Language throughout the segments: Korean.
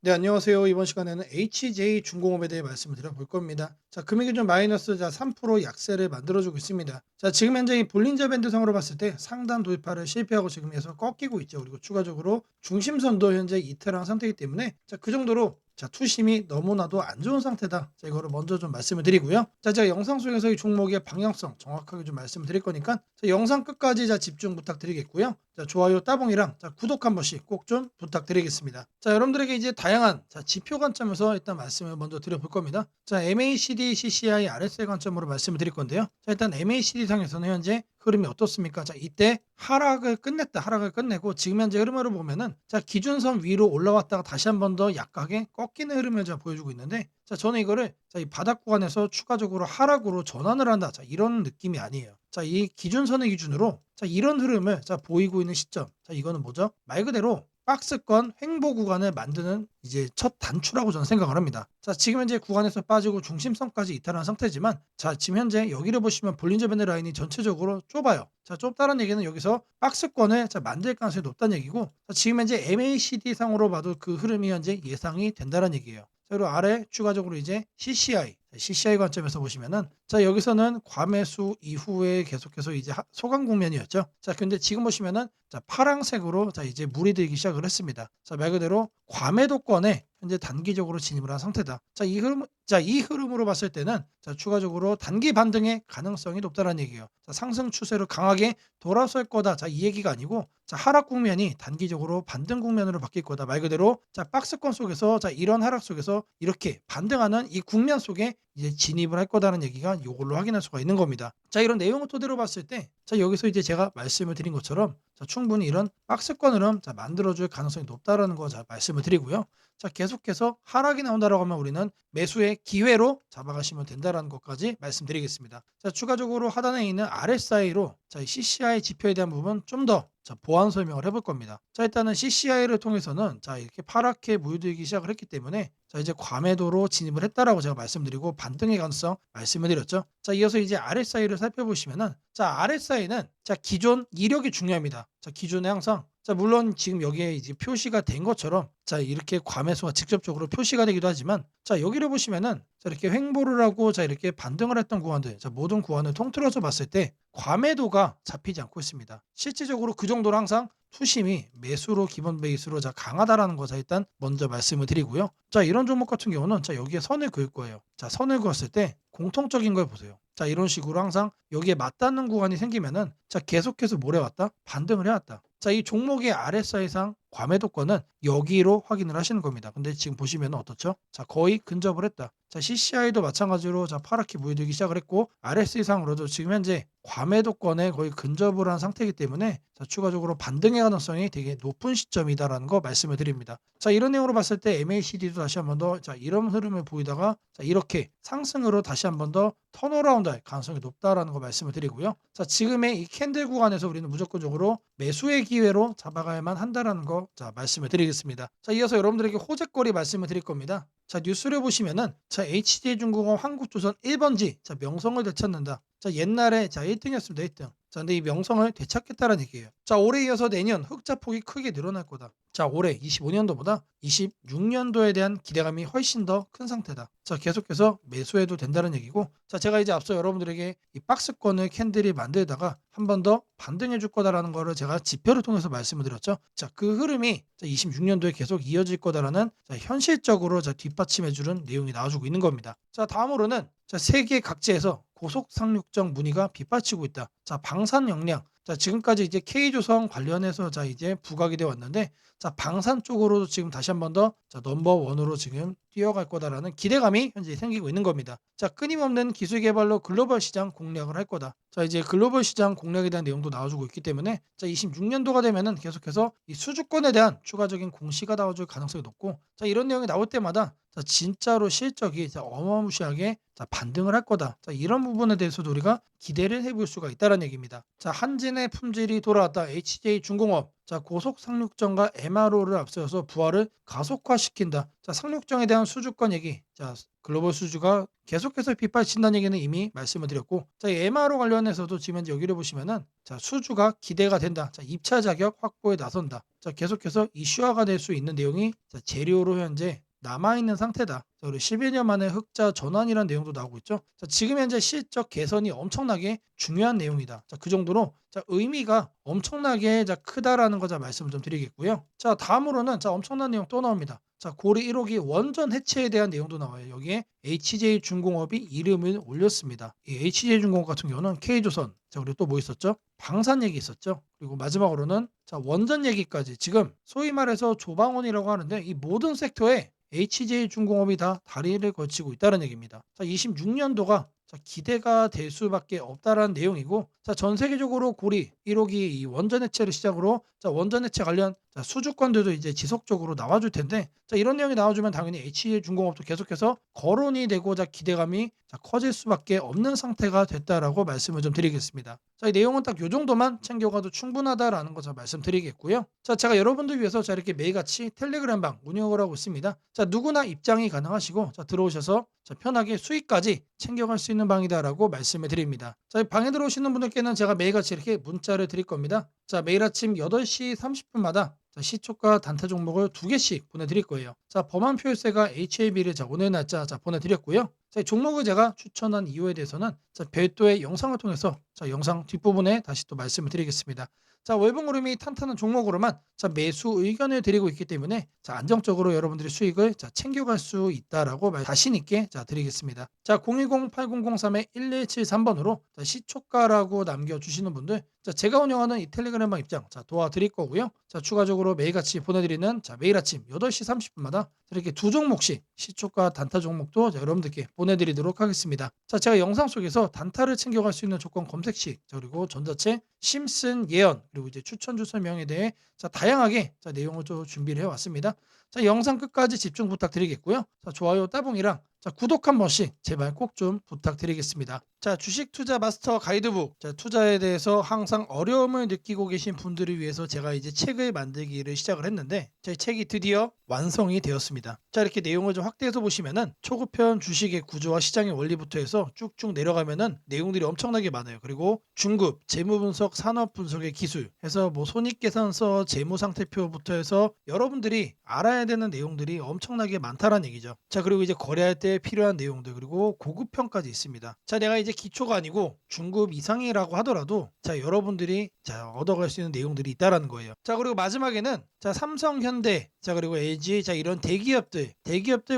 네, 안녕하세요. 이번 시간에는 HJ중공업에 대해 말씀을 드려볼 겁니다. 자, 금액이 마이너스 3% 약세를 만들어주고 있습니다. 자, 지금 현재 이 볼린저 밴드상으로 봤을 때 상단 돌파를 실패하고 지금에서 꺾이고 있죠. 그리고 추가적으로 중심선도 현재 이탈한 상태이기 때문에 그 정도로 투심이 너무나도 안 좋은 상태다. 자, 이거를 먼저 말씀을 드리고요. 자, 제가 영상 속에서 이 종목의 방향성 정확하게 말씀을 드릴 거니까 영상 끝까지 집중 부탁드리겠고요. 자, 좋아요 따봉이랑 구독 한 번씩 꼭 부탁드리겠습니다. 자, 여러분들에게 이제 다양한 지표 관점에서 일단 말씀을 먼저 드려볼 겁니다. 자, MACD, CCI, RSI 관점으로 말씀을 드릴 건데요. 자, 일단 MACD 상에서는 현재 흐름이 어떻습니까? 자, 이때 하락을 끝냈다. 하락을 끝내고 지금 현재 흐름으로 보면은 기준선 위로 올라왔다가 다시 한 번 더 약하게 꺾이는 흐름을 보여주고 있는데, 자, 저는 이거를 이 바닥 구간에서 추가적으로 하락으로 전환을 한다. 자, 이런 느낌이 아니에요. 자, 이 기준선의 기준으로 이런 흐름을 보이고 있는 시점. 자, 이거는 뭐죠? 말 그대로 박스권 횡보 구간을 만드는 이제 첫 단추라고 저는 생각을 합니다. 자, 지금 현재 구간에서 빠지고 중심선까지 이탈한 상태지만, 자, 지금 현재 여기를 보시면 볼린저 밴드 라인이 전체적으로 좁아요. 자, 좁다는 얘기는 여기서 박스권을 만들 가능성이 높다는 얘기고, 자, 지금 현재 MACD 상으로 봐도 그 흐름이 현재 예상이 된다는 얘기예요. 그리고 아래 추가적으로 이제 CCI 관점에서 보시면은, 자, 여기서는 과매수 이후에 계속해서 이제 소강 국면이었죠. 자, 근데 지금 보시면은 파랑색으로 이제 물이 들기 시작을 했습니다. 자, 말 그대로 과매도권에 현재 단기적으로 진입을 한 상태다. 이 흐름으로 봤을 때는 추가적으로 단기 반등의 가능성이 높다는 얘기예요. 자, 상승 추세로 강하게 돌아설 거다. 자, 이 얘기가 아니고, 하락 국면이 단기적으로 반등 국면으로 바뀔 거다. 말 그대로 박스권 속에서 이런 하락 속에서 이렇게 반등하는 이 국면 속에 이제 진입을 할 거다는 얘기가 이걸로 확인할 수가 있는 겁니다. 자, 이런 내용을 토대로 봤을 때, 여기서 이제 제가 말씀을 드린 것처럼 충분히 이런 박스권 흐름 만들어줄 가능성이 높다라는 거 말씀을 드리고요. 자, 계속해서 하락이 나온다라고 하면 우리는 매수의 기회로 잡아가시면 된다라는 것까지 말씀드리겠습니다. 자, 추가적으로 하단에 있는 RSI로 이 CCI 지표에 대한 부분 좀 더 보완 설명을 해볼 겁니다. 자, 일단은 CCI를 통해서는 이렇게 파랗게 물들기 시작을 했기 때문에, 이제 과매도로 진입을 했다라고 제가 말씀드리고 반등의 가능성 말씀을 드렸죠. 자, 이어서 이제 RSI를 살펴보시면은, RSI는 기존 이력이 중요합니다. 기존에 항상, 물론 지금 여기에 이제 표시가 된 것처럼 이렇게 과매수가 직접적으로 표시가 되기도 하지만, 여기를 보시면은 이렇게 횡보를 하고 이렇게 반등을 했던 구간들, 모든 구간을 통틀어서 봤을 때 과매도가 잡히지 않고 있습니다. 실질적으로 그 정도로 항상 투심이 매수로 기본 베이스로 강하다라는 거 일단 먼저 말씀을 드리고요. 자, 이런 종목 같은 경우는 여기에 선을 그을 거예요. 자, 선을 그었을 때 공통적인 걸 보세요. 자, 이런 식으로 항상 여기에 맞닿는 구간이 생기면은 계속해서 뭘 해왔다? 반등을 해왔다. 자, 이 종목의 RSI상 과매도권은 여기로 확인을 하시는 겁니다. 근데 지금 보시면 어떻죠? 자, 거의 근접을 했다. 자, CCI도 마찬가지로 파랗게 보여들기 시작을 했고, RSI상으로도 지금 현재 과매도권에 거의 근접을 한 상태이기 때문에 추가적으로 반등의 가능성이 되게 높은 시점이다라는 거 말씀을 드립니다. 자, 이런 내용으로 봤을 때 MACD도 다시 한 번 더 이런 흐름을 보이다가 이렇게 상승으로 다시 한 번 더 턴어라운드 할 가능성이 높다라는 거 말씀을 드리고요. 자, 지금의 이 캔들 구간에서 우리는 무조건적으로 매수의 기회로 잡아가야만 한다라는 거 말씀을 드리겠습니다. 자, 이어서 여러분들에게 호재거리 말씀을 드릴 겁니다. 자, 뉴스를 보시면은 HJ중공업 한국조선 1번지 명성을 되찾는다. 자, 옛날에 1등이었습니다. 1등. 자, 근데 이 명성을 되찾겠다는 얘기예요. 자, 올해 이어서 내년 흑자 폭이 크게 늘어날 거다. 자, 올해 25년도보다 26년도에 대한 기대감이 훨씬 더 큰 상태다. 자, 계속해서 매수해도 된다는 얘기고, 자, 제가 이제 앞서 여러분들에게 이 박스권을 캔들이 만들다가 한 번 더 반등해 줄 거다라는 거를 제가 지표를 통해서 말씀을 드렸죠. 자, 그 흐름이 26년도에 계속 이어질 거다라는 현실적으로 뒷받침해 주는 내용이 나와주고 있는 겁니다. 자, 다음으로는 세계 각지에서 고속 상륙정 문의가 빗받치고 있다. 자, 방산 역량. 자, 지금까지 이제 K조선 관련해서 이제 부각이 되어 왔는데, 방산 쪽으로도 지금 다시 한 번 더 넘버 원으로 지금 뛰어갈 거다라는 기대감이 현재 생기고 있는 겁니다. 자, 끊임없는 기술 개발로 글로벌 시장 공략을 할 거다. 자, 이제 글로벌 시장 공략에 대한 내용도 나와주고 있기 때문에 26년도가 되면은 계속해서 이 수주권에 대한 추가적인 공시가 나와줄 가능성이 높고, 자, 이런 내용이 나올 때마다 진짜로 실적이 어마무시하게 반등을 할 거다. 자, 이런 부분에 대해서도 우리가 기대를 해볼 수가 있다는 얘기입니다. 자, 한진의 품질이 돌아왔다. HJ중공업. 자, 고속 상륙전과 MRO를 앞세워서 부활을 가속화시킨다. 자, 상륙전에 대한 수주권 얘기. 자, 글로벌 수주가 계속해서 빗발친다는 얘기는 이미 말씀을 드렸고, 자, 이 MRO 관련해서도 지금 현재 여기를 보시면은 자, 수주가 기대가 된다. 자, 입차 자격 확보에 나선다. 자, 계속해서 이슈화가 될 수 있는 내용이 자, 재료로 현재 남아있는 상태다. 자, 그리고 11년 만에 흑자 전환이라는 내용도 나오고 있죠. 자, 지금 현재 실적 개선이 엄청나게 중요한 내용이다. 자, 그 정도로 자, 의미가 엄청나게 자, 크다라는 거 자, 말씀을 좀 드리겠고요. 자, 다음으로는 자, 엄청난 내용 또 나옵니다. 자, 고리 1호기 원전 해체에 대한 내용도 나와요. 여기에 HJ중공업이 이름을 올렸습니다. 이 HJ중공업 같은 경우는 K조선, 자, 그리고 또 뭐 있었죠? 방산 얘기 있었죠. 그리고 마지막으로는 자, 원전 얘기까지 지금 소위 말해서 조방원이라고 하는데 이 모든 섹터에 HJ중공업이 다 다리를 걸치고 있다는 얘기입니다. 자, 26년도가 기대가 될 수밖에 없다라는 내용이고, 자, 전 세계적으로 고리 1호기 이 원전 해체를 시작으로 자, 원전 해체 관련 자, 수주권들도 이제 지속적으로 나와줄 텐데, 자, 이런 내용이 나와주면 당연히 HJ중공업도 계속해서 거론이 되고 자, 기대감이 자, 커질 수밖에 없는 상태가 됐다라고 말씀을 좀 드리겠습니다. 자, 이 내용은 딱 요 정도만 챙겨가도 충분하다라는 거 자, 말씀드리겠고요. 자, 제가 여러분들 위해서 자, 이렇게 매일같이 텔레그램방 운영을 하고 있습니다. 자, 누구나 입장이 가능하시고 자, 들어오셔서 자, 편하게 수익까지 챙겨갈 수 있는 방이다라고 말씀을 드립니다. 자, 방에 들어오시는 분들께는 제가 매일같이 이렇게 문자를 드릴 겁니다. 자, 매일 아침 8시 30분마다 자, 시초가 단타 종목을 2개씩 보내드릴 거예요. 자, 범한 표일세가 HAB를 자, 오늘 날짜 자, 보내드렸고요. 자, 이 종목을 제가 추천한 이유에 대해서는 자, 별도의 영상을 통해서 자, 영상 뒷부분에 다시 또 말씀을 드리겠습니다. 자, 월봉 흐름이 탄탄한 종목으로만 자, 매수 의견을 드리고 있기 때문에 자, 안정적으로 여러분들의 수익을 자, 챙겨갈 수 있다라고 자신 있게 자, 드리겠습니다. 자, 010-8003-1173번으로 자, 시초가라고 남겨주시는 분들 자, 제가 운영하는 이 텔레그램방 입장 자, 도와드릴 거고요. 자, 추가적으로 매일같이 보내드리는 자, 매일 아침 8시 30분마다 이렇게 2종목씩 시초가 단타 종목도 자, 여러분들께 보내드리도록 하겠습니다. 자, 제가 영상 속에서 단타를 챙겨갈 수 있는 조건 검색식 자, 그리고 전자책 심슨 예언 그리고 이제 추천주 설명에 대해 자, 다양하게 자, 내용을 좀 준비를 해왔습니다. 자, 영상 끝까지 집중 부탁드리겠고요. 자, 좋아요 따봉이랑 자, 구독 한 번씩 제발 꼭 좀 부탁드리겠습니다. 자, 주식 투자 마스터 가이드북. 자, 투자에 대해서 항상 어려움을 느끼고 계신 분들을 위해서 제가 이제 책을 만들기를 시작을 했는데 제 책이 드디어 완성이 되었습니다. 자, 이렇게 내용을 좀 확대해서 보시면은 초급편 주식의 구조와 시장의 원리부터 해서 쭉쭉 내려가면은 내용들이 엄청나게 많아요. 그리고 중급, 재무 분석, 산업 분석의 기술 해서 뭐 손익계산서, 재무 상태표부터 해서 여러분들이 알아야 되는 내용들이 엄청나게 많다라는 얘기죠. 자, 그리고 이제 거래할 때 필요한 내용들 그리고 고급편까지 있습니다. 자, 내가 이제 기초가 아니고 중급 이상이라고 하더라도 자, 여러분들이 자, 얻어갈 수 있는 내용들이 있다라는 거예요. 자, 그리고 마지막에는 자, 삼성, 현대, 자, 그리고 LG 자, 이런 대기업들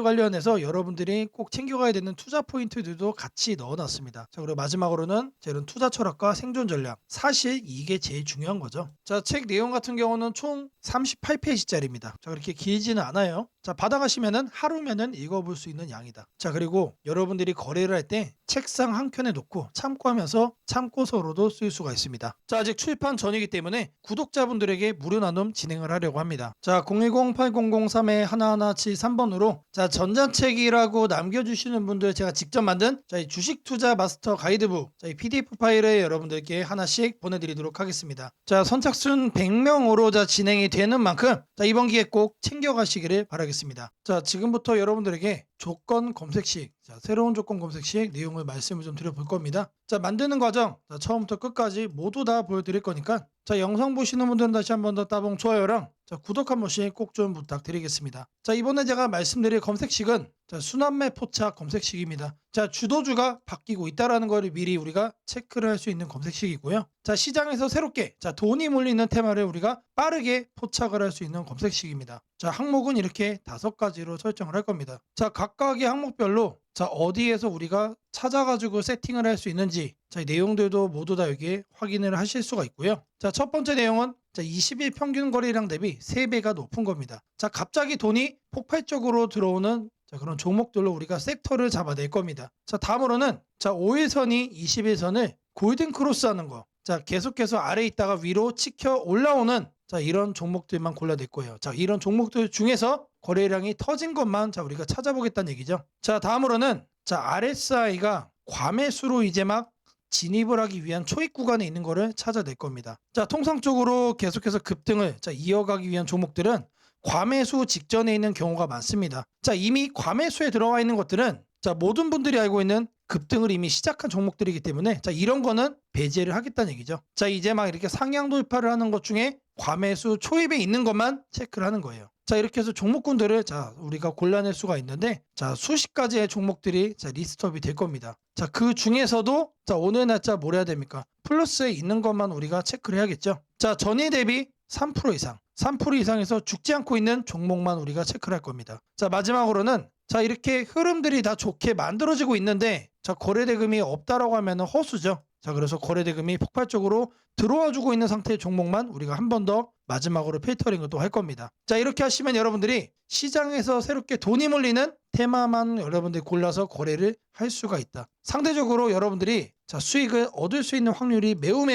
관련해서 여러분들이 꼭 챙겨가야 되는 투자 포인트들도 같이 넣어놨습니다. 자, 그리고 마지막으로는 자, 이런 투자 철학과 생존 전략 사실 이게 제일 중요한 거죠. 자, 책 내용 같은 경우는 총 38페이지짜리입니다. 자, 그렇게 길지는 않아요. 자, 받아가시면은 하루면은 읽어볼 수 있는 양이다. 자, 그리고 여러분들이 거래를 할 때 책상 한 켠에 놓고 참고하면서 참고서로도 쓸 수가 있습니다. 자, 아직 출판 전이기 때문에 구독자분들에게 무료 나눔 진행을 하려고 합니다. 자, 010-8003-1173번으로 자, 전자책이라고 남겨주시는 분들 제가 직접 만든 자, 이 주식 투자 마스터 가이드북 자, 이 PDF 파일을 여러분들께 하나씩 보내드리도록 하겠습니다. 자, 선착순 100명으로 자, 진행이 되는 만큼 자, 이번 기회 꼭 챙겨가시기를 바라겠습니다. 자, 지금부터 여러분들에게 조건 검색식 자, 새로운 조건 검색식 내용을 말씀을 좀 드려볼 겁니다. 자, 만드는 과정 자, 처음부터 끝까지 모두 다 보여드릴 거니까 자, 영상 보시는 분들은 다시 한 번 더 따봉 좋아요랑 자, 구독 한 번씩 꼭 좀 부탁드리겠습니다. 자, 이번에 제가 말씀드릴 검색식은 자, 순환매 포착 검색식입니다. 자, 주도주가 바뀌고 있다라는 거를 미리 우리가 체크를 할 수 있는 검색식이고요. 자, 시장에서 새롭게 자, 돈이 몰리는 테마를 우리가 빠르게 포착을 할 수 있는 검색식입니다. 자, 항목은 이렇게 5가지로 설정을 할 겁니다. 자, 각각의 항목별로 자, 어디에서 우리가 찾아가지고 세팅을 할 수 있는지 자, 이 내용들도 모두 다 여기에 확인을 하실 수가 있고요. 자, 첫 번째 내용은 자, 20일 평균 거래량 대비 3배가 높은 겁니다. 자, 갑자기 돈이 폭발적으로 들어오는 자, 그런 종목들로 우리가 섹터를 잡아낼 겁니다. 자, 다음으로는 자, 5일선이 21선을 골든 크로스 하는 거. 자, 계속해서 아래에 있다가 위로 치켜 올라오는 자, 이런 종목들만 골라낼 거예요. 자, 이런 종목들 중에서 거래량이 터진 것만 자, 우리가 찾아보겠다는 얘기죠. 자, 다음으로는 자, RSI가 과매수로 이제 막 진입을 하기 위한 초입 구간에 있는 거를 찾아낼 겁니다. 자, 통상적으로 계속해서 급등을 이어가기 위한 종목들은 과매수 직전에 있는 경우가 많습니다. 자, 이미 과매수에 들어와 있는 것들은 모든 분들이 알고 있는 급등을 이미 시작한 종목들이기 때문에 이런 거는 배제를 하겠다는 얘기죠. 자, 이제 막 이렇게 상향 돌파를 하는 것 중에 과매수 초입에 있는 것만 체크를 하는 거예요. 자, 이렇게 해서 종목군들을 우리가 골라낼 수가 있는데 수십 가지의 종목들이 리스트업이 될 겁니다. 자, 그 중에서도 오늘 날짜 뭘 해야 됩니까? 플러스에 있는 것만 우리가 체크를 해야겠죠. 자, 전일 대비 3% 이상, 3% 이상에서 죽지 않고 있는 종목만 우리가 체크를 할 겁니다. 자, 마지막으로는 이렇게 흐름들이 다 좋게 만들어지고 있는데 거래대금이 없다라고 하면 허수죠. 자, 그래서 거래대금이 폭발적으로 들어와주고 있는 상태의 종목만 우리가 한 번 더 마지막으로 필터링을 또 할 겁니다. 자, 이렇게 하시면 여러분들이 시장에서 새롭게 돈이 몰리는 테마만 여러분들이 골라서 거래를 할 수가 있다. 상대적으로 여러분들이 수익을 얻을 수 있는 확률이 매우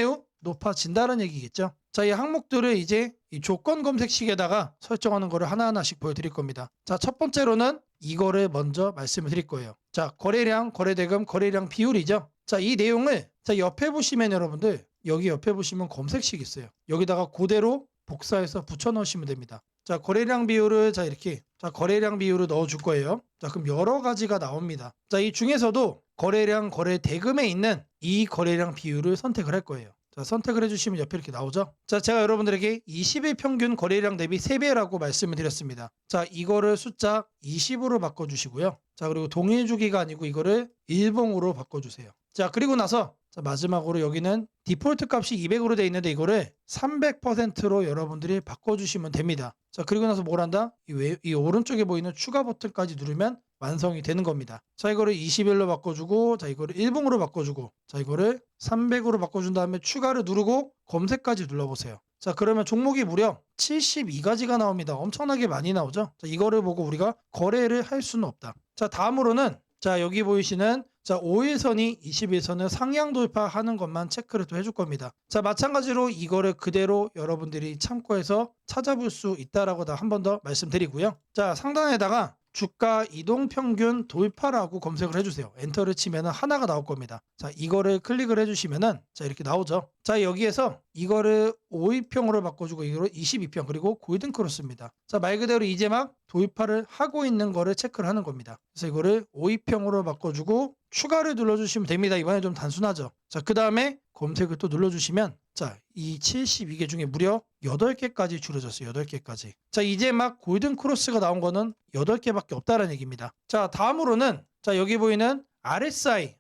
높아진다는 얘기겠죠. 자, 이 항목들을 이제 이 조건 검색식에다가 설정하는 거를 하나하나씩 보여드릴 겁니다. 자, 첫 번째로는 이거를 먼저 말씀을 드릴 거예요. 자, 거래량, 거래대금, 거래량 비율이죠. 자, 이 내용을 옆에 보시면 여러분들 여기 옆에 보시면 검색식 있어요. 여기다가 그대로 복사해서 붙여 넣으시면 됩니다. 자, 거래량 비율을 이렇게 거래량 비율을 넣어 줄 거예요. 자, 그럼 여러 가지가 나옵니다. 자, 이 중에서도 거래량, 거래대금에 있는 이 거래량 비율을 선택을 할 거예요. 자, 선택을 해주시면 옆에 이렇게 나오죠. 자, 제가 여러분들에게 20일 평균 거래량 대비 3배라고 말씀을 드렸습니다. 자, 이거를 숫자 20으로 바꿔주시고요. 자, 그리고 동일 주기가 아니고 이거를 일봉으로 바꿔주세요. 자, 그리고 나서 마지막으로 여기는 디폴트 값이 200으로 되어 있는데 이거를 300%로 여러분들이 바꿔주시면 됩니다. 자, 그리고 나서 뭘 한다? 이 오른쪽에 보이는 추가 버튼까지 누르면 완성이 되는 겁니다. 자, 이거를 21로 바꿔주고, 자, 이거를 일봉으로 바꿔주고, 자, 이거를 300으로 바꿔준 다음에 추가를 누르고 검색까지 눌러보세요. 자, 그러면 종목이 무려 72가지가 나옵니다. 엄청나게 많이 나오죠. 자, 이거를 보고 우리가 거래를 할 수는 없다. 자, 다음으로는 여기 보이시는 5일선이 21선을 상향 돌파하는 것만 체크를 또 해줄 겁니다. 자, 마찬가지로 이거를 그대로 여러분들이 참고해서 찾아볼 수 있다라고 한 번 더 말씀드리고요. 자, 상단에다가 주가 이동 평균 돌파라고 검색을 해주세요. 엔터를 치면 하나가 나올 겁니다. 자, 이거를 클릭을 해주시면은 이렇게 나오죠. 자, 여기에서 이거를 5위평으로 바꿔주고 이거를 22평 그리고 골든 크로스입니다. 자, 말 그대로 이제 막 돌파를 하고 있는 거를 체크를 하는 겁니다. 그래서 이거를 5위평으로 바꿔주고 추가를 눌러주시면 됩니다. 이번에 좀 단순하죠. 자, 그 다음에 검색을 또 눌러주시면 이 72개 중에 무려 8개까지 줄여졌어요. 8개까지. 자, 이제 막 골든 크로스가 나온 거는 8개밖에 없다는 얘기입니다. 자, 다음으로는 여기 보이는 RSI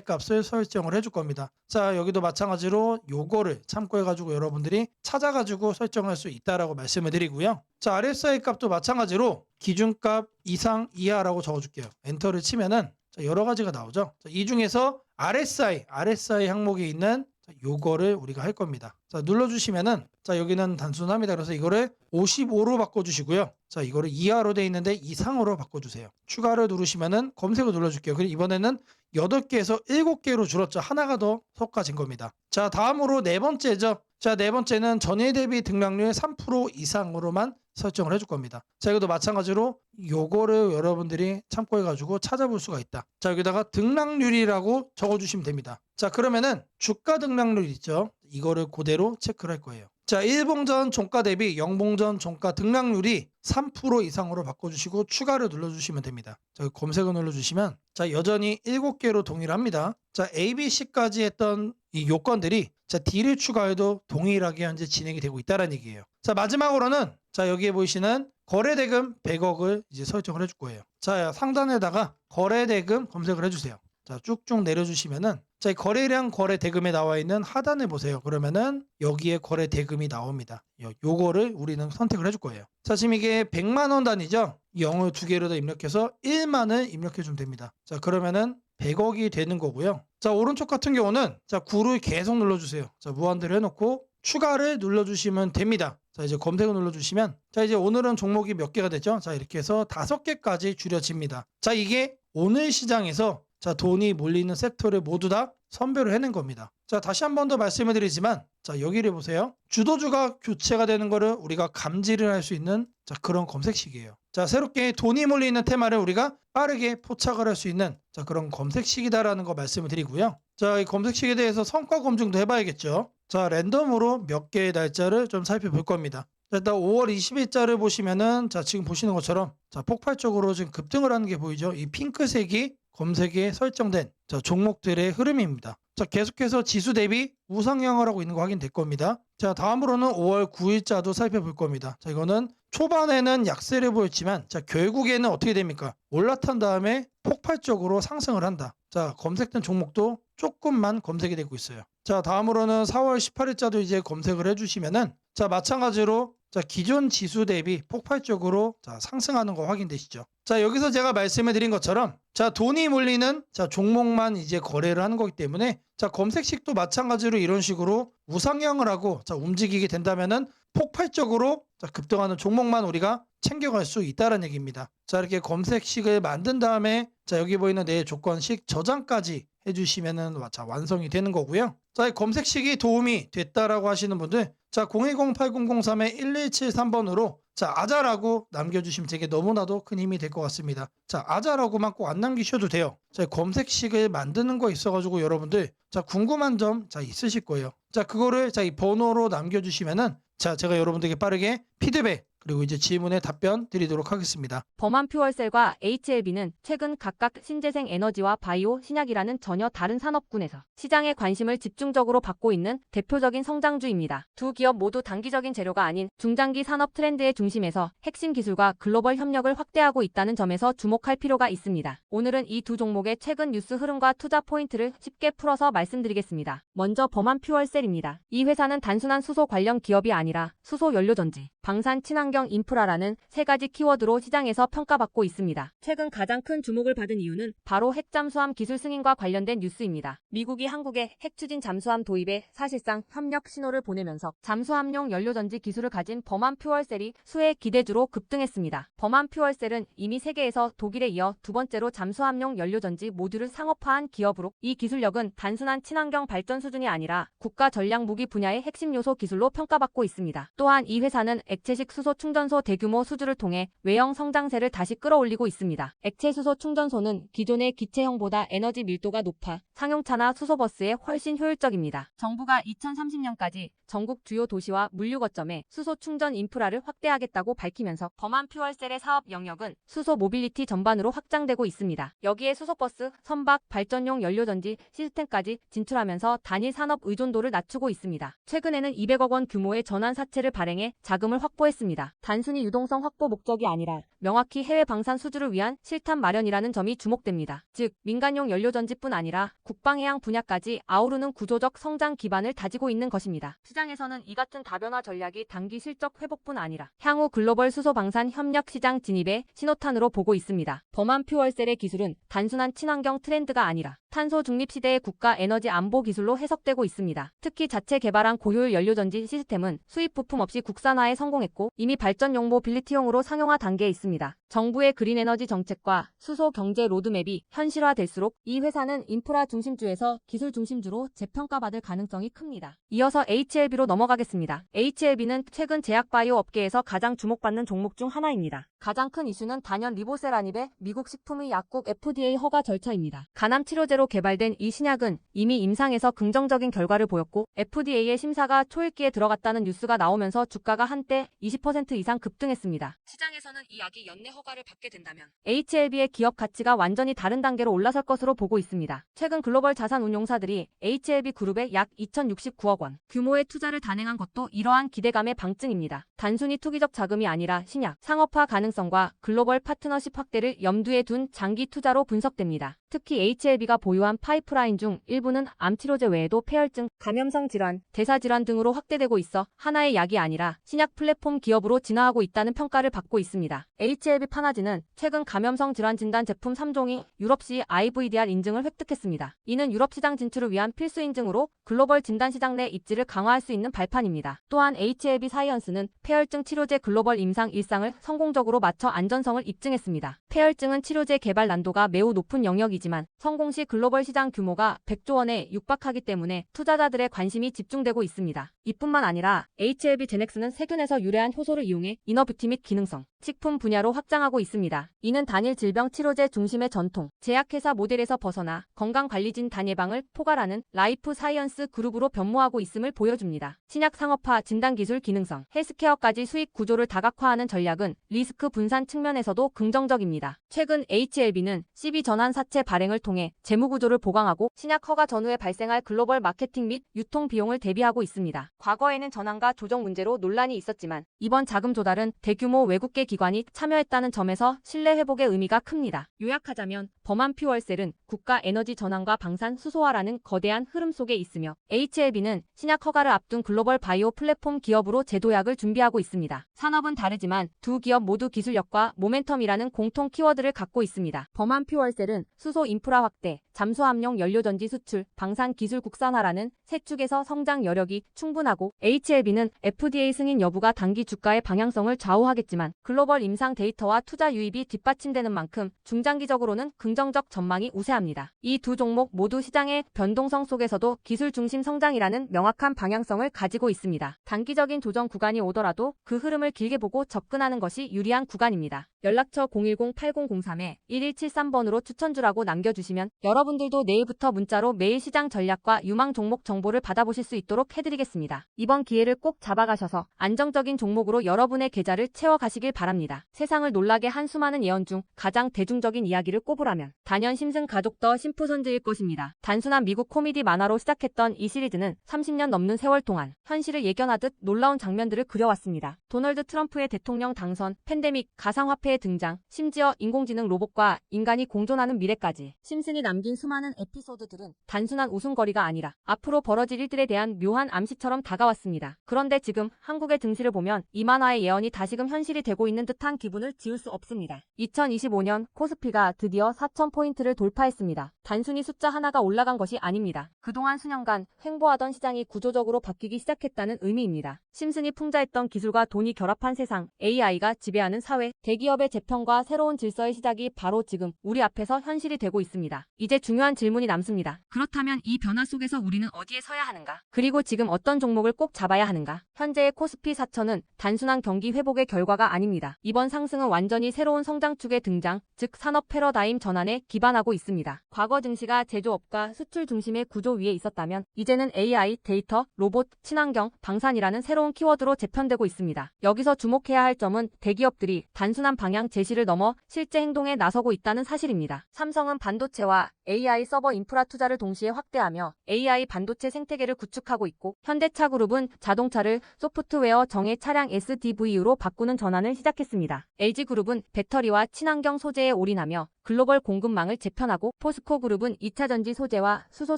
값을 설정을 해줄 겁니다. 자, 여기도 마찬가지로 요거를 참고해가지고 여러분들이 찾아가지고 설정할 수 있다라고 말씀을 드리고요. 자, RSI 값도 마찬가지로 기준값 이상 이하라고 적어줄게요. 엔터를 치면은 여러 가지가 나오죠. 자, 이 중에서 RSI 항목에 있는 요거를 우리가 할 겁니다. 자, 눌러주시면은 여기는 단순합니다. 그래서 이거를 55로 바꿔주시고요. 자, 이거를 이하로 돼 있는데 이상으로 바꿔주세요. 추가를 누르시면은 검색을 눌러줄게요. 그리고 이번에는 8개에서 7개로 줄었죠. 하나가 더 섞어진 겁니다. 자, 다음으로 네 번째죠. 자, 네 번째는 전일 대비 등락률 3% 이상으로만 설정을 해줄 겁니다. 자, 이것도 마찬가지로 요거를 여러분들이 참고해가지고 찾아볼 수가 있다. 자, 여기다가 등락률이라고 적어주시면 됩니다. 자, 그러면은 주가 등락률 있죠. 이거를 그대로 체크를 할 거예요. 자, 일봉전 종가 대비 영봉전 종가 등락률이 3% 이상으로 바꿔주시고 추가를 눌러주시면 됩니다. 자, 검색을 눌러주시면 여전히 7개로 동일합니다. 자, A, B, C까지 했던 이 요건들이 D를 추가해도 동일하게 현재 진행이 되고 있다는 얘기예요. 자, 마지막으로는 여기에 보이시는 거래대금 100억을 이제 설정을 해줄 거예요. 자, 상단에다가 거래대금 검색을 해주세요. 자, 쭉쭉 내려주시면은 이 거래량 거래대금에 나와 있는 하단을 보세요. 그러면은 여기에 거래대금이 나옵니다. 요거를 우리는 선택을 해줄 거예요. 자, 지금 이게 100만 원 단위죠. 0을 2개로 더 입력해서 1만을 입력해 주면 됩니다. 자, 그러면은 100억이 되는 거고요. 자, 오른쪽 같은 경우는 9를 계속 눌러주세요. 자, 무한대로 해놓고 추가를 눌러주시면 됩니다. 자, 이제 검색을 눌러주시면 이제 오늘은 종목이 몇 개가 됐죠? 자, 이렇게 해서 5개까지 줄여집니다. 자, 이게 오늘 시장에서 돈이 몰리는 섹터를 모두 다 선별을 해낸 겁니다. 자, 다시 한 번 더 말씀을 드리지만, 자, 여기를 보세요. 주도주가 교체가 되는 거를 우리가 감지를 할 수 있는 자, 그런 검색식이에요. 자, 새롭게 돈이 몰리는 테마를 우리가 빠르게 포착을 할 수 있는 자, 그런 검색식이다라는 거 말씀을 드리고요. 자, 이 검색식에 대해서 성과 검증도 해봐야겠죠. 자, 랜덤으로 몇 개의 날짜를 좀 살펴볼 겁니다. 자, 일단 5월 20일자를 보시면은 자, 지금 보시는 것처럼 자, 폭발적으로 지금 급등을 하는 게 보이죠. 이 핑크색이 검색에 설정된 자, 종목들의 흐름입니다. 자, 계속해서 지수 대비 우상향을 하고 있는 거 확인될 겁니다. 자, 다음으로는 5월 9일자도 살펴볼 겁니다. 자, 이거는 초반에는 약세를 보였지만 자, 결국에는 어떻게 됩니까? 올라탄 다음에 폭발적으로 상승을 한다. 자, 검색된 종목도 조금만 검색이 되고 있어요. 자, 다음으로는 4월 18일자도 이제 검색을 해주시면은 자, 마찬가지로 자, 기존 지수 대비 폭발적으로 자, 상승하는 거 확인되시죠? 자, 여기서 제가 말씀해 드린 것처럼 자, 돈이 몰리는 자, 종목만 이제 거래를 하는 거기 때문에 자, 검색식도 마찬가지로 이런 식으로 우상향을 하고 자, 움직이게 된다면은 폭발적으로 자, 급등하는 종목만 우리가 챙겨갈 수 있다는 얘기입니다. 자, 이렇게 검색식을 만든 다음에 자, 여기 보이는 내 조건식 저장까지 해주시면은 자, 완성이 되는 거고요. 자, 이 검색식이 도움이 됐다라고 하시는 분들 자, 010-8003-1173번으로 자, 아자라고 남겨주시면 제게 너무나도 큰 힘이 될 것 같습니다. 자, 아자라고만 꼭 안 남기셔도 돼요. 자, 검색식을 만드는 거 있어가지고 여러분들 자, 궁금한 점 자, 있으실 거예요. 자, 그거를 자, 이 번호로 남겨주시면은 자, 제가 여러분들에게 빠르게 피드백 그리고 이제 질문에 답변 드리도록 하겠습니다. 범한 퓨얼셀과 HLB는 최근 각각 신재생 에너지와 바이오, 신약이라는 전혀 다른 산업군에서 시장의 관심을 집중적으로 받고 있는 대표적인 성장주입니다. 두 기업 모두 단기적인 재료가 아닌 중장기 산업 트렌드의 중심에서 핵심 기술과 글로벌 협력을 확대하고 있다는 점에서 주목할 필요가 있습니다. 오늘은 이 두 종목의 최근 뉴스 흐름과 투자 포인트를 쉽게 풀어서 말씀드리겠습니다. 먼저 범한 퓨얼셀입니다. 이 회사는 단순한 수소 관련 기업이 아니라 수소 연료전지, 방산 친환경 인프라라는 세 가지 키워드로 시장에서 평가받고 있습니다. 최근 가장 큰 주목을 받은 이유는 바로 핵 잠수함 기술 승인과 관련된 뉴스입니다. 미국이 한국에 핵 추진 잠수함 도입에 사실상 협력 신호를 보내면서 잠수함용 연료전지 기술을 가진 범한 퓨얼셀이 수혜 기대주로 급등했습니다. 범한 퓨얼셀은 이미 세계에서 독일에 이어 두 번째로 잠수함용 연료전지 모듈을 상업화한 기업으로 이 기술력은 단순한 친환경 발전 수준이 아니라 국가 전략 무기 분야의 핵심 요소 기술로 평가받고 있습니다. 또한 이 회사는 액체식 수소 충전소 대규모 수주를 통해 외형 성장세를 다시 끌어올리고 있습니다. 액체 수소 충전소는 기존의 기체형보다 에너지 밀도가 높아 상용차나 수소버스에 훨씬 효율적입니다. 정부가 2030년까지 전국 주요 도시와 물류 거점에 수소 충전 인프라를 확대하겠다고 밝히면서 범한 퓨얼셀의 사업 영역은 수소 모빌리티 전반으로 확장되고 있습니다. 여기에 수소버스, 선박, 발전용 연료전지 시스템까지 진출하면서 단일 산업 의존도를 낮추고 있습니다. 최근에는 200억 원 규모의 전환 사채를 발행해 자금을 확보했습니다. 단순히 유동성 확보 목적이 아니라 명확히 해외 방산 수주를 위한 실탄 마련이라는 점이 주목됩니다. 즉, 민간용 연료전지뿐 아니라 국방해양 분야까지 아우르는 구조적 성장 기반을 다지고 있는 것입니다. 시장에서는 이 같은 다변화 전략이 단기 실적 회복뿐 아니라 향후 글로벌 수소 방산 협력 시장 진입의 신호탄으로 보고 있습니다. 범한 퓨얼셀의 기술은 단순한 친환경 트렌드가 아니라 탄소 중립 시대의 국가 에너지 안보 기술로 해석되고 있습니다. 특히 자체 개발한 고효율 연료전지 시스템은 수입 부품 없이 국산화에 성공했고 이미 발전용 모빌리티용으로 상용화 단계에 있습니다. 정부의 그린 에너지 정책과 수소 경제 로드맵이 현실화될수록 이 회사는 인프라 중심주에서 기술 중심주로 재평가받을 가능성이 큽니다. 이어서 HLB로 넘어가겠습니다. HLB는 최근 제약바이오 업계에서 가장 주목받는 종목 중 하나입니다. 가장 큰 이슈는 단연 리보세라닙의 미국 식품의 약국 FDA 허가 절차입니다. 간암 치료제로 개발된 이 신약은 이미 임상에서 긍정적인 결과를 보였고 FDA의 심사가 초읽기에 들어갔다는 뉴스가 나오면서 주가가 한때 20% 이상 급등했습니다. 시장에서는 이 약이 연내 허가를 받게 된다면 HLB의 기업 가치가 완전히 다른 단계로 올라설 것으로 보고 있습니다. 최근 글로벌 자산 운용사들이 HLB 그룹에 약 2,069억 원 규모의 투자를 단행한 것도 이러한 기대감의 방증입니다. 단순히 투기적 자금이 아니라 신약, 상업화 가능성과 글로벌 파트너십 확대를 염두에 둔 장기 투자로 분석됩니다. 특히 HLB가 보유한 파이프라인 중 일부는 암치료제 외에도 폐혈증, 감염성 질환, 대사질환 등으로 확대되고 있어 하나의 약이 아니라 신약 플랫폼 기업으로 진화하고 있다는 평가를 받고 있습니다. HLB 파나지는 최근 감염성 질환 진단 제품 3종이 유럽시 IVDR 인증을 획득했습니다. 이는 유럽 시장 진출을 위한 필수 인증으로 글로벌 진단 시장 내 입지를 강화할 수 있는 발판입니다. 또한 HLB 사이언스는 폐혈증 치료제 글로벌 임상 1상을 성공적으로 맞춰 안전성을 입증했습니다. 폐혈증은 치료제 개발 난도가 매우 높은 영역이지만 성공 시 글로벌 시장 규모가 100조 원에 육박하기 때문에 투자자들의 관심이 집중되고 있습니다. 이뿐만 아니라 HLB 제넥스는 세균에서 유래한 효소를 이용해 이너뷰티 및 기능성, 식품 분야로 확장하고 있습니다. 이는 단일 질병 치료제 중심의 전통, 제약회사 모델에서 벗어나 건강관리진 단 예방을 포괄하는 라이프 사이언스 그룹으로 변모하고 있음을 보여줍니다. 신약 상업화, 진단기술 기능성, 헬스케어까지 수익 구조를 다각화하는 전략은 리스크 분산 측면에서도 긍정적입니다. 최근 HLB는 CB 전환 사채 발행을 통해 재무구조를 보강하고 신약 허가 전후에 발생할 글로벌 마케팅 및 유통 비용을 대비하고 있습니다. 과거에는 전환과 조정 문제로 논란이 있었지만 이번 자금 조달은 대규모 외국계 기관이 참여했다는 점에서 신뢰 회복의 의미가 큽니다. 요약하자면 범한 퓨얼셀은 국가 에너지 전환과 방산 수소화라는 거대한 흐름 속에 있으며 HLB는 신약 허가를 앞둔 글로벌 바이오 플랫폼 기업으로 재도약을 준비하고 있습니다. 산업은 다르지만 두 기업 모두 기술력과 모멘텀이라는 공통 키워드를 갖고 있습니다. 범한 퓨얼셀은 수소 인프라 확대, 잠수함용 연료전지 수출, 방산 기술 국산화라는 세 축에서 성장 여력이 충분하고 HLB는 FDA 승인 여부가 단기 주가의 방향성을 좌우하겠지만 글로벌 임상 데이터와 투자 유입이 뒷받침되는 만큼 중장기적으로는 긍정적 전망이 우세합니다. 이 두 종목 모두 시장의 변동성 속에서도 기술 중심 성장이라는 명확한 방향성을 가지고 있습니다. 단기적인 조정 구간이 오더라도 그 흐름을 길게 보고 접근하는 것이 유리한 구간입니다. 연락처 010-8003-1173번으로 추천주라고 남겨주시면 여러분들도 내일부터 문자로 매일 시장 전략과 유망 종목 정보를 받아보실 수 있도록 해드리겠습니다. 이번 기회를 꼭 잡아가셔서 안정적인 종목으로 여러분의 계좌를 채워가시길 바랍니다. 세상을 놀라게 한 수많은 예언 중 가장 대중적인 이야기를 꼽으라면 단연 심슨 가족 더 심프선즈일 것입니다. 단순한 미국 코미디 만화로 시작했던 이 시리즈는 30년 넘는 세월 동안 현실을 예견하듯 놀라운 장면들을 그려왔습니다. 도널드 트럼프의 대통령 당선, 팬데믹, 가상화폐의 등장, 심지어 인공지능 로봇과 인간이 공존하는 미래까지 심슨이 남긴 수많은 에피소드들은 단순한 웃음거리가 아니라 앞으로 벌어질 일들에 대한 묘한 암시처럼 다가왔습니다. 그런데 지금 한국의 증시를 보면 이 만화의 예언이 다시금 현실이 되고 있는 듯한 기분을 지울 수 없습니다. 2025년 코스피가 드디어 4,000포인트를 돌파했습니다. 단순히 숫자 하나가 올라간 것이 아닙니다. 그동안 수년간 횡보하던 시장이 구조적으로 바뀌기 시작했다는 의미입니다. 심슨이 풍자했던 기술과 돈이 결합한 세상, AI가 지배하는 사회, 대기업의 재편과 새로운 질서의 시작이 바로 지금 우리 앞에서 현실이 되고 있습니다. 이제 중요한 질문이 남습니다. 그렇다면 이 변화 속에서 우리는 어디에 서야 하는가? 그리고 지금 어떤 종목을 꼭 잡아야 하는가? 현재의 코스피 4천은 단순한 경기 회복의 결과가 아닙니다. 이번 상승은 완전히 새로운 성장축의 등장, 즉 산업 패러다임 전환에 기반하고 있습니다. 과거 증시가 제조업과 수출 중심의 구조 위에 있었다면 이제는 AI, 데이터, 로봇, 친환경, 방산이라는 새로운 키워드로 재편되고 있습니다. 여기서 주목해야 할 점은 대기업들이 단순한 방향 제시를 넘어 실제 행동에 나서고 있다는 사실입니다. 삼성은 반도체와 AI 서버 인프라 투자를 동시에 확대하며 AI 반도체 생태계를 구축하고 있고 현대차그룹은 자동차를 소프트웨어 정예 차량 SDV로 바꾸는 전환을 시작했습니다. LG그룹은 배터리와 친환경 소재에 올인하며 글로벌 공급망을 재편하고 포스코그룹은 2차전지 소재와 수소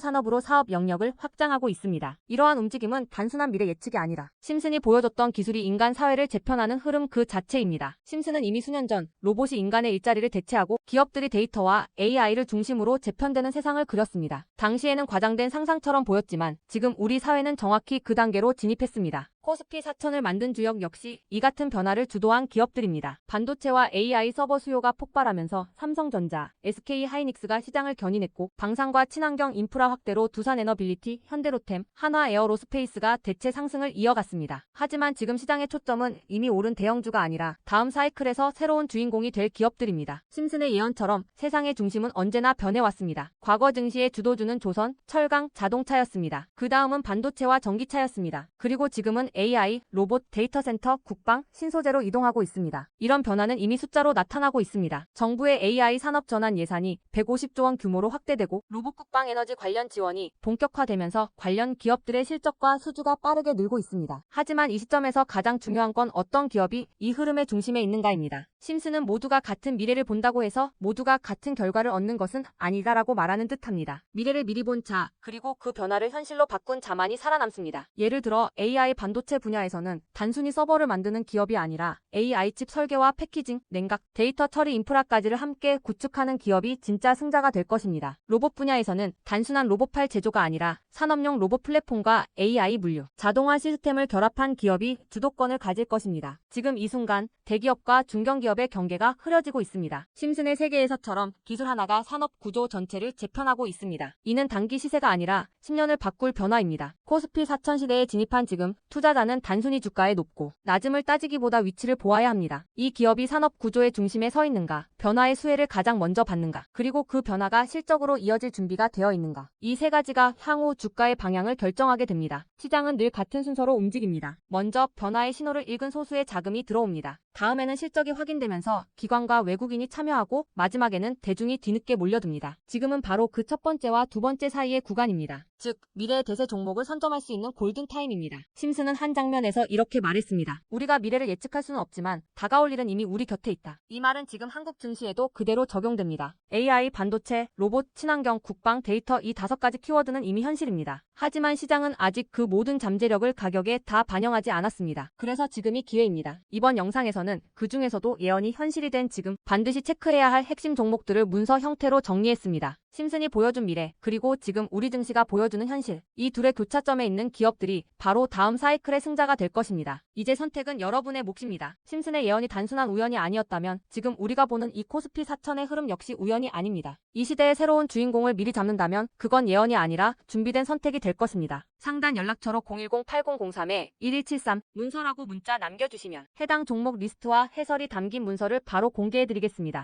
산업으로 사업 영역을 확장하고 있습니다. 이러한 움직임은 단순한 미래 예측이 아니라 심슨이 보여줬던 기술이 인간 사회를 재편하는 흐름 그 자체입니다. 심슨은 이미 수년 전 로봇이 인간의 일자리를 대체하고 기업들이 데이터와 AI를 중심으로 재편되는 세상을 그렸습니다. 당시에는 과장된 상상처럼 보였지만 지금 우리 사회는 정확히 그 단계로 진입했습니다. 코스피 4천을 만든 주역 역시 이 같은 변화를 주도한 기업들입니다. 반도체와 AI 서버 수요가 폭발하면서 삼성전자, SK하이닉스가 시장을 견인했고 방산과 친환경 인프라 확대로 두산에너빌리티, 현대로템, 한화에어로스페이스가 대체 상승을 이어갔습니다. 하지만 지금 시장의 초점은 이미 오른 대형주가 아니라 다음 사이클에서 새로운 주인공이 될 기업들입니다. 심슨의 예언처럼 세상의 중심은 언제나 변해왔습니다. 과거 증시의 주도주는 조선, 철강, 자동차였습니다. 그 다음은 반도체와 전기차였습니다. 그리고 지금은 AI, 로봇, 데이터 센터, 국방, 신소재로 이동하고 있습니다. 이런 변화는 이미 숫자로 나타나고 있습니다. 정부의 AI 산업 전환 예산이 150조 원 규모로 확대되고 로봇 국방 에너지 관련 지원이 본격화되면서 관련 기업들의 실적과 수주가 빠르게 늘고 있습니다. 하지만 이 시점에서 가장 중요한 건 어떤 기업이 이 흐름의 중심에 있는가입니다. 심슨은 모두가 같은 미래를 본다고 해서 모두가 같은 결과를 얻는 것은 아니다라고 말하는 듯합니다. 미래를 미리 본 자, 그리고 그 변화를 현실로 바꾼 자만이 살아남습니다. 예를 들어 AI 반도체 반도체 분야에서는 단순히 서버를 만드는 기업이 아니라 AI 칩 설계와 패키징, 냉각, 데이터 처리 인프라까지를 함께 구축하는 기업이 진짜 승자가 될 것입니다. 로봇 분야에서는 단순한 로봇팔 제조가 아니라 산업용 로봇 플랫폼과 AI 물류, 자동화 시스템을 결합한 기업이 주도권을 가질 것입니다. 지금 이 순간 대기업과 중견기업의 경계가 흐려지고 있습니다. 심슨의 세계에서처럼 기술 하나가 산업 구조 전체를 재편하고 있습니다. 이는 단기 시세가 아니라 10년을 바꿀 변화입니다. 코스피 4000 시대에 진입한 지금 투자자는 단순히 주가의 높고 낮음을 따지기보다 위치를 보아야 합니다. 이 기업이 산업 구조의 중심에 서 있는가, 변화의 수혜를 가장 먼저 받는가, 그리고 그 변화가 실적으로 이어질 준비가 되어 있는가. 이 세 가지가 향후 주가의 방향을 결정하게 됩니다. 시장은 늘 같은 순서로 움직입니다. 먼저 변화의 신호를 읽은 소수의 자금이 들어옵니다. 다음에는 실적이 확인되면서 기관과 외국인이 참여하고 마지막에는 대중이 뒤늦게 몰려듭니다. 지금은 바로 그 첫 번째와 두 번째 사이의 구간입니다. 즉, 미래의 대세 종목을 선점할 수 있는 골든타임입니다. 심슨은 한 장면에서 이렇게 말했습니다. 우리가 미래를 예측할 수는 없지만 다가올 일은 이미 우리 곁에 있다. 이 말은 지금 한국 증시에도 그대로 적용됩니다. AI, 반도체, 로봇, 친환경, 국방, 데이터 이 5가지 키워드는 이미 현실입니다. 하지만 시장은 아직 그 모든 잠재력을 가격에 다 반영하지 않았습니다. 그래서 지금이 기회입니다. 이번 영상에서는 그 중에서도 예언이 현실이 된 지금 반드시 체크해야 할 핵심 종목들을 문서 형태로 정리했습니다. 심슨이 보여준 미래, 그리고 지금 우리 증시가 보여주는 현실. 이 둘의 교차점에 있는 기업들이 바로 다음 사이클의 승자가 될 것입니다. 이제 선택은 여러분의 몫입니다. 심슨의 예언이 단순한 우연이 아니었다면 지금 우리가 보는 이 코스피 4000의 흐름 역시 우연이 아닙니다. 이 시대의 새로운 주인공을 미리 잡는다면 그건 예언이 아니라 준비된 선택이 될 것입니다. 상단 연락처로 010-8003-1173 문서라고 문자 남겨주시면 해당 종목 리스트와 해설이 담긴 문서를 바로 공개해드리겠습니다.